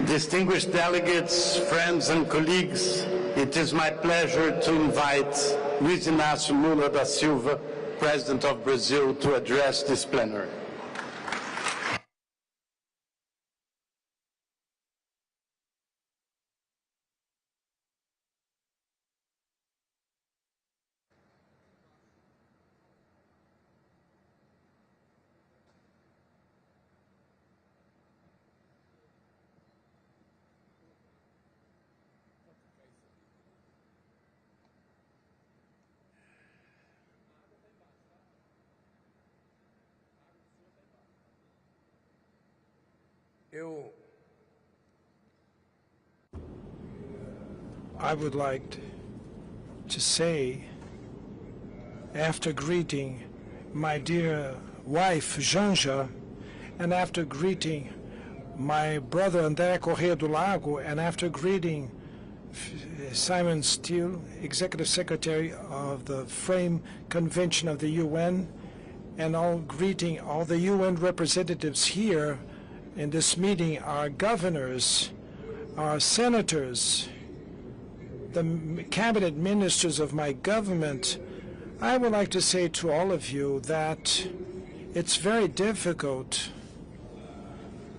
Distinguished delegates, friends and colleagues, it is my pleasure to invite Luiz Inácio Lula da Silva, President of Brazil, to address this plenary. I would like to say, after greeting my dear wife, Janja, and after greeting my brother, André Corrêa do Lago, and after greeting Simon Steele, Executive Secretary of the Frame Convention of the UN, and greeting all the UN representatives here in this meeting, our governors, our senators, the cabinet ministers of my government, I would like to say to all of you that it's very difficult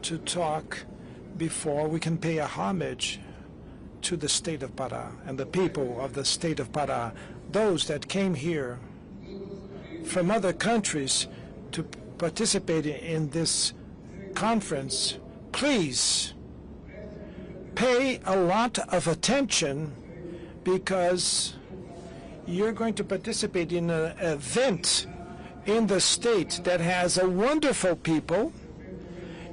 to talk before we can pay a homage to the state of Pará and the people of the state of Pará, those that came here from other countries to participate in this conference. Please pay a lot of attention, because you're going to participate in an event in the state that has a wonderful people.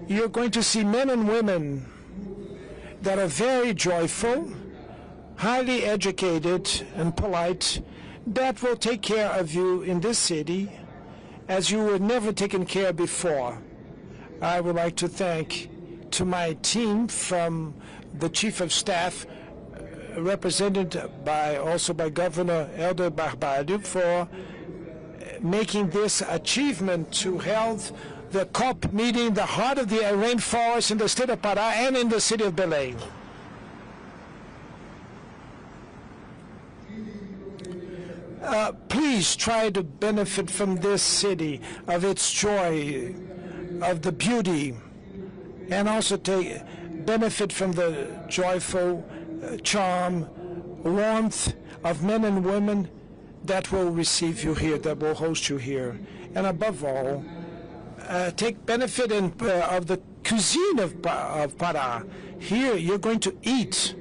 You're going to see men and women that are very joyful, highly educated and polite, that will take care of you in this city as you were never taken care of before. I would like to thank to my team from the Chief of Staff, represented also by Governor Helder Barbalho, for making this achievement to hold the COP meeting in the heart of the rainforest in the state of Pará and in the city of Belém. Please try to benefit from this city, of its joy, of the beauty, and also take benefit from the joyful charm, warmth of men and women that will receive you here, that will host you here. And above all, take benefit of the cuisine of Pará. Here you're going to eat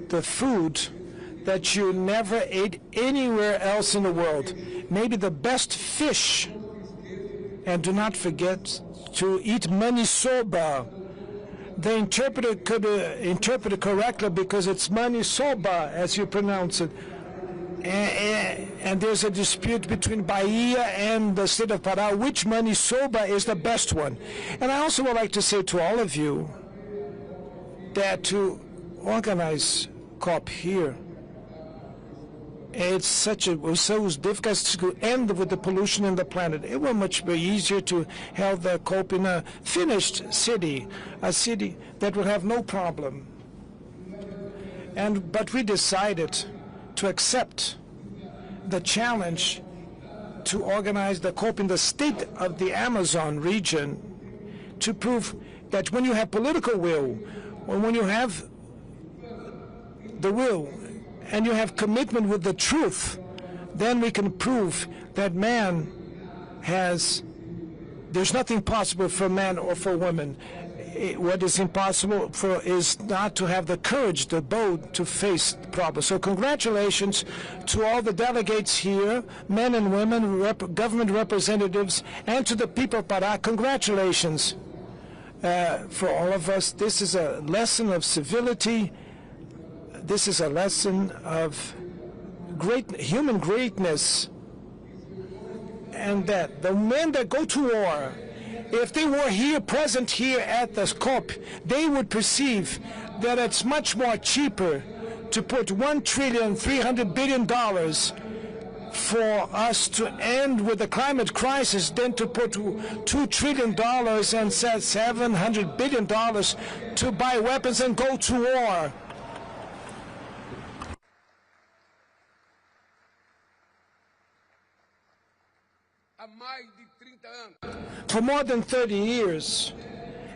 the food that you never ate anywhere else in the world. Maybe the best fish. And do not forget to eat manisoba. The interpreter could interpret it correctly because it's manisoba, as you pronounce it. And there's a dispute between Bahia and the state of Pará, which manisoba is the best one. And I also would like to say to all of you that to organize COP here, it was so difficult to end with the pollution in the planet. It was much easier to hold the COP in a finished city, a city that would have no problem. But we decided to accept the challenge to organize the COP in the state of the Amazon region, to prove that when you have political will, or when you have the will, and you have commitment with the truth, then we can prove that man there's nothing possible for man or for woman. What is impossible is not to have the courage, the bold, to face the problem. So congratulations to all the delegates here, men and women, government representatives, and to the people of Pará. Congratulations for all of us. This is a lesson of civility. This is a lesson of human greatness, and that the men that go to war, if they were present here at the COP, they would perceive that it's much more cheaper to put $1.3 trillion for us to end with the climate crisis than to put $2 trillion and $700 billion to buy weapons and go to war. For more than 30 years,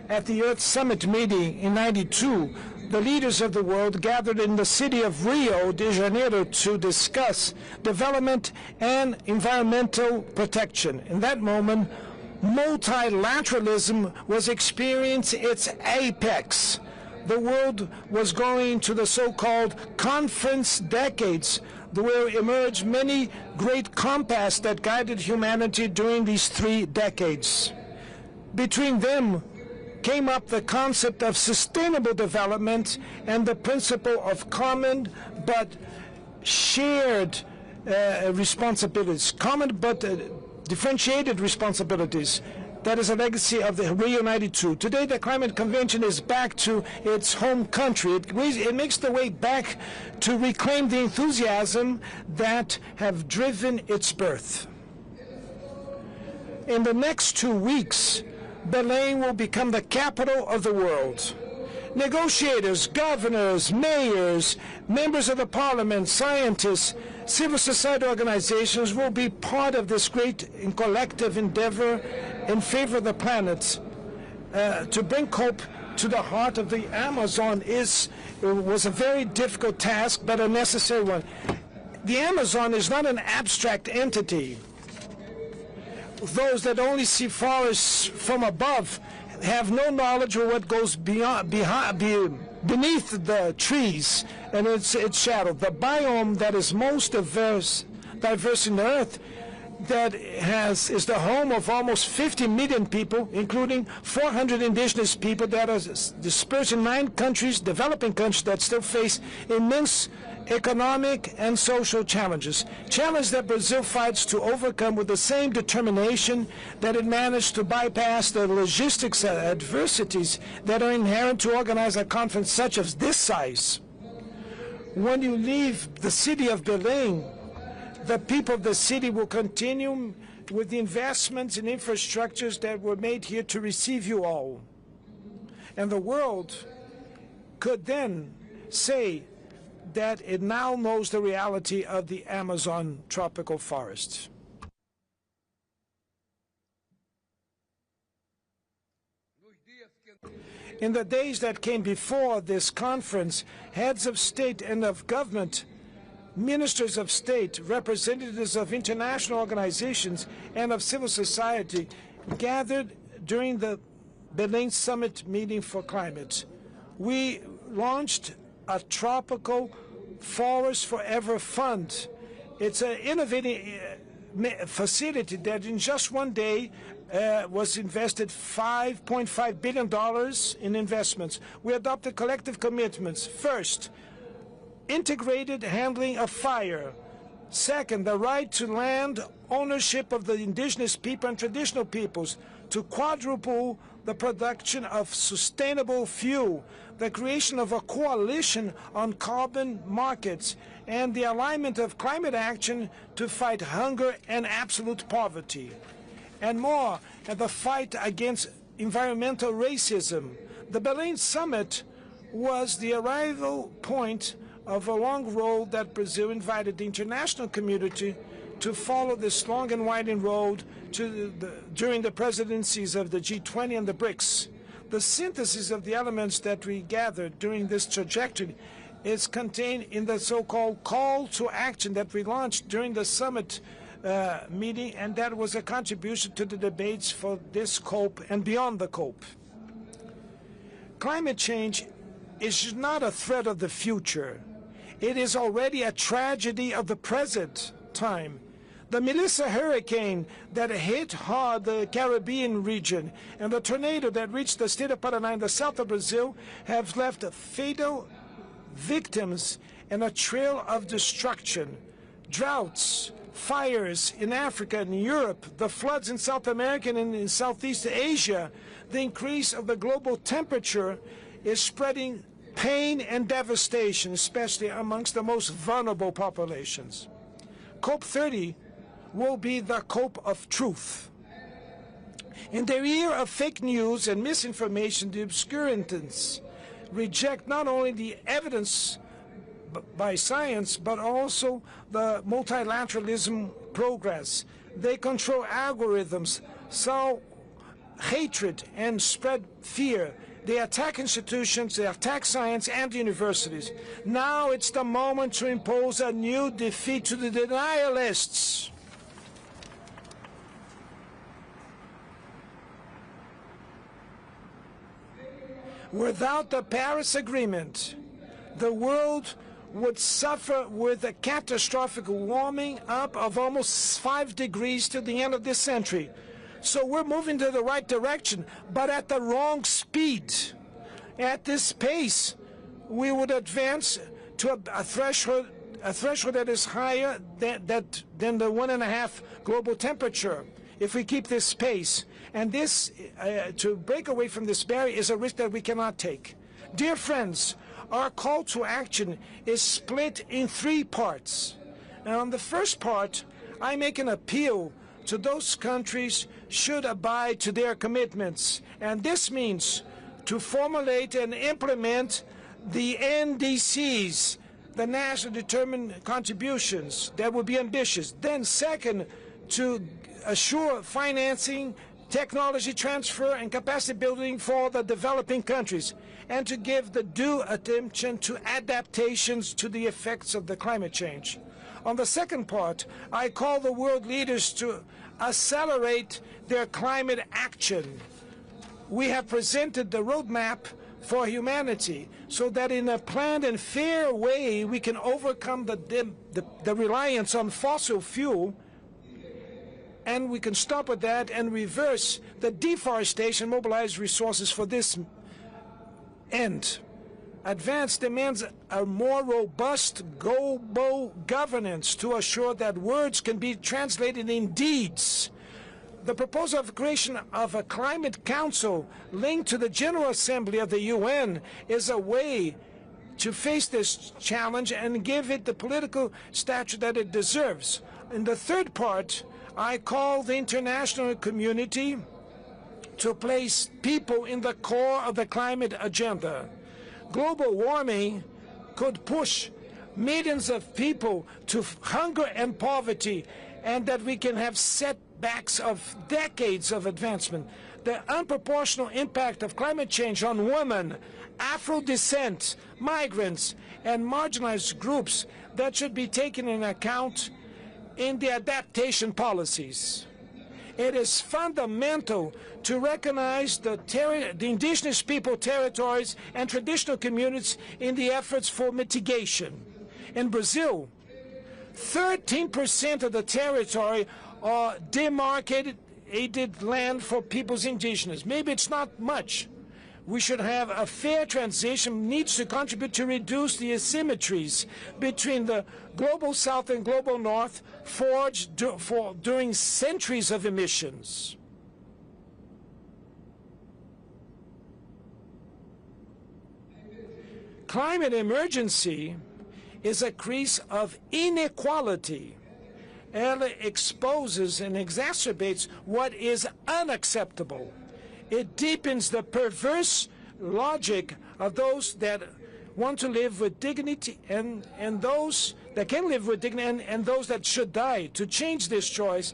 at the Earth Summit meeting in '92, the leaders of the world gathered in the city of Rio de Janeiro to discuss development and environmental protection. In that moment, multilateralism was experiencing its apex. The world was going to the so-called conference decades, where emerged many great compasses that guided humanity during these 3 decades. Between them came up the concept of sustainable development and the principle of common but shared responsibilities, common but differentiated responsibilities. That is a legacy of the Rio 92. Today, the Climate Convention is back to its home country. It makes the way back to reclaim the enthusiasm that have driven its birth. In the next 2 weeks, Belém will become the capital of the world. Negotiators, governors, mayors, members of the parliament, scientists, civil society organizations will be part of this great and collective endeavor in favor of the planet. To bring COP to the heart of the Amazon was a very difficult task, but a necessary one. The Amazon is not an abstract entity. Those that only see forests from above have no knowledge of what goes beneath the trees and its shadow. The biome that is most diverse in the earth, that is the home of almost 50 million people, including 400 indigenous people that are dispersed in 9 countries, developing countries that still face immense economic and social challenges. Challenges that Brazil fights to overcome with the same determination that it managed to bypass the logistics adversities that are inherent to organize a conference such as this size. When you leave the city of Belém, the people of the city will continue with the investments in infrastructures that were made here to receive you all. And the world could then say that it now knows the reality of the Amazon tropical forest. In the days that came before this conference, heads of state and of government, ministers of state, representatives of international organizations and of civil society gathered during the Belém Summit meeting for climate. We launched a tropical Forest Forever Fund. It's an innovative facility that in just one day was invested $5.5 billion in investments. We adopted collective commitments. First, integrated handling of fire. Second, the right to land ownership of the indigenous people and traditional peoples, to quadruple the production of sustainable fuel, the creation of a coalition on carbon markets, and the alignment of climate action to fight hunger and absolute poverty. And more, and the fight against environmental racism. The Belém Summit was the arrival point of a long road that Brazil invited the international community to follow this long and winding road during the presidencies of the G20 and the BRICS. The synthesis of the elements that we gathered during this trajectory is contained in the so-called call to action that we launched during the summit meeting, and that was a contribution to the debates for this COP and beyond the COP. Climate change is not a threat of the future. It is already a tragedy of the present time. The Melissa hurricane that hit hard the Caribbean region and the tornado that reached the state of Paraná in the south of Brazil have left fatal victims and a trail of destruction. Droughts, fires in Africa and Europe, the floods in South America and in Southeast Asia, the increase of the global temperature is spreading pain and devastation, especially amongst the most vulnerable populations. COP30 will be the COP of truth. In the era of fake news and misinformation, the obscurantists reject not only the evidence by science, but also the multilateralism progress. They control algorithms, sow hatred, and spread fear. They attack institutions, they attack science and universities. Now it's the moment to impose a new defeat to the denialists. Without the Paris Agreement, the world would suffer with a catastrophic warming up of almost 5 degrees to the end of this century. So we're moving to the right direction, but at the wrong speed. At this pace, we would advance to a threshold that is higher than the 1.5 global temperature if we keep this pace. And this, to break away from this barrier, is a risk that we cannot take. Dear friends, our call to action is split in 3 parts. And on the first part, I make an appeal to those countries should abide to their commitments. And this means to formulate and implement the NDCs, the national determined contributions that will be ambitious. Then second, to assure financing, technology transfer, and capacity building for the developing countries, and to give the due attention to adaptations to the effects of the climate change. On the second part, I call the world leaders to accelerate their climate action. We have presented the roadmap for humanity so that in a planned and fair way we can overcome the reliance on fossil fuel, and we can stop with that and reverse the deforestation, mobilize resources for this end. Advance demands a more robust global governance to assure that words can be translated in deeds. The proposal of creation of a climate council linked to the General Assembly of the UN is a way to face this challenge and give it the political stature that it deserves. In the third part, I call the international community to place people in the core of the climate agenda. Global warming could push millions of people to hunger and poverty, and that we can have setbacks of decades of advancement. The unproportional impact of climate change on women, Afro descent, migrants, and marginalized groups that should be taken into account in the adaptation policies. It is fundamental to recognize the indigenous people territories and traditional communities in the efforts for mitigation. In Brazil, 13% of the territory are demarcated land for peoples indigenous. Maybe it's not much. We should have a fair transition, needs to contribute to reduce the asymmetries between the global south and global north forged during centuries of emissions. Climate emergency is a crise of inequality. It exposes and exacerbates what is unacceptable. It deepens the perverse logic of those that want to live with dignity and those that can live with dignity and those that should die. To change this choice,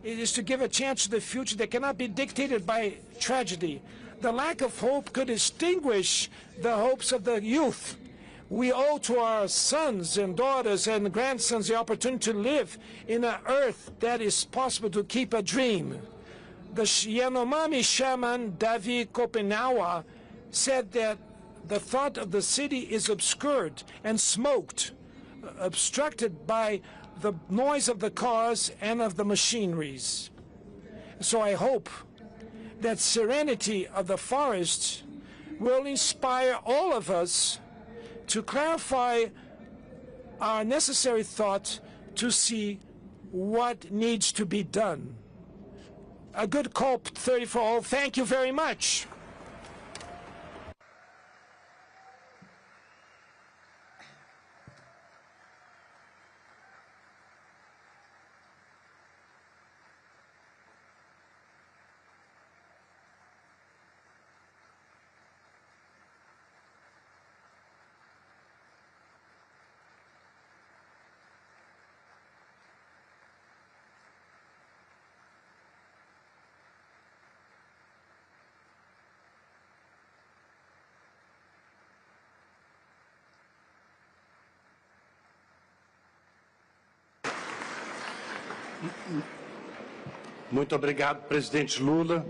it is to give a chance to the future that cannot be dictated by tragedy. The lack of hope could extinguish the hopes of the youth. We owe to our sons and daughters and grandsons the opportunity to live in an earth that is possible to keep a dream. The Yanomami shaman Davi Kopenawa said that the thought of the city is obscured and smoked, obstructed by the noise of the cars and of the machineries. So I hope that serenity of the forests will inspire all of us to clarify our necessary thought to see what needs to be done. A good COP30 for all. Thank you very much. Muito obrigado, Presidente Lula.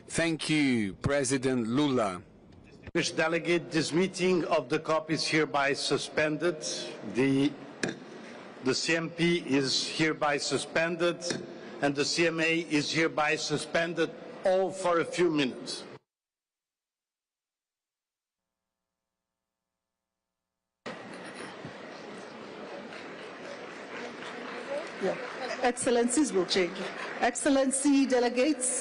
Thank you, President Lula. Distinguished delegate, this meeting of the COP is hereby suspended. The CMP is hereby suspended, and the CMA is hereby suspended, all for a few minutes. Yeah. Excellencies will change. Excellency delegates.